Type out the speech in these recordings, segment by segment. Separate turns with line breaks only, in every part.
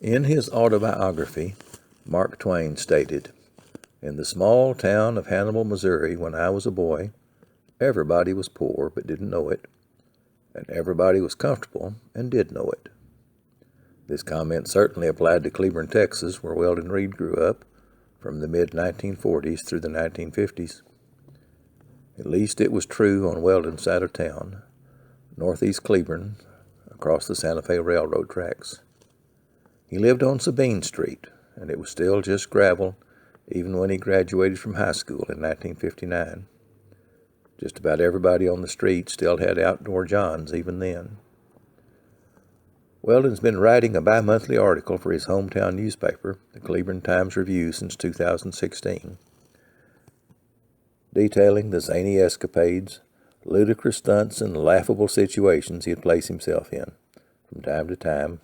In his autobiography, Mark Twain stated, "In the small town of Hannibal, Missouri, when I was a boy, everybody was poor but didn't know it, and everybody was comfortable and did know it." This comment certainly applied to Cleburne, Texas, where Weldon Reed grew up from the mid-1940s through the 1950s. At least it was true on Weldon's side of town, northeast Cleburne, across the Santa Fe Railroad tracks. He lived on Sabine Street, and it was still just gravel even when he graduated from high school in 1959. Just about everybody on the street still had outdoor johns even then. Weldon's been writing a bi-monthly article for his hometown newspaper, the Cleburne Times-Review, since 2016, detailing the zany escapades, ludicrous stunts, and laughable situations he'd place himself in, from time to time,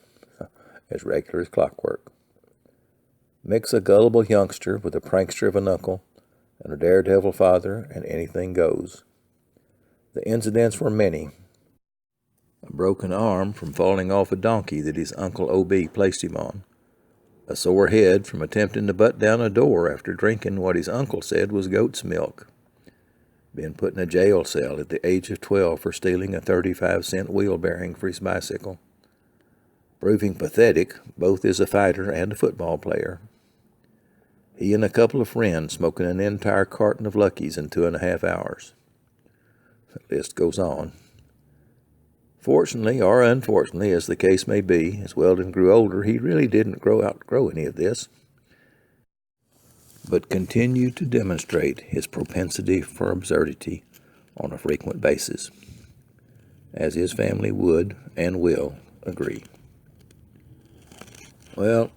as regular as clockwork. Mix a gullible youngster with a prankster of an uncle, and a daredevil father, and anything goes. The incidents were many. A broken arm from falling off a donkey that his Uncle O.B. placed him on. A sore head from attempting to butt down a door after drinking what his uncle said was goat's milk. Been put in a jail cell at the age of 12 for stealing a 35-cent wheel bearing for his bicycle. Proving pathetic both as a fighter and a football player. He and a couple of friends smoking an entire carton of Luckies in 2.5 hours. The list goes on. Fortunately, or unfortunately, as the case may be, as Weldon grew older, he really didn't outgrow any of this, but continued to demonstrate his propensity for absurdity on a frequent basis, as his family would and will agree. Well,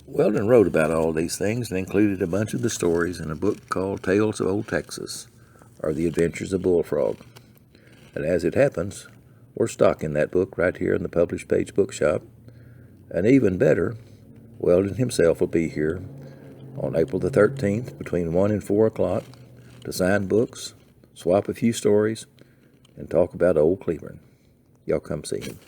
Weldon wrote about all these things and included a bunch of the stories in a book called Tales of Old Texas, or The Adventures of Bullfrog. And as it happens, we're stocking that book right here in the Published Page Bookshop. And even better, Weldon himself will be here on April the 13th between 1 and 4 o'clock to sign books, swap a few stories, and talk about old Cleburne. Y'all come see him.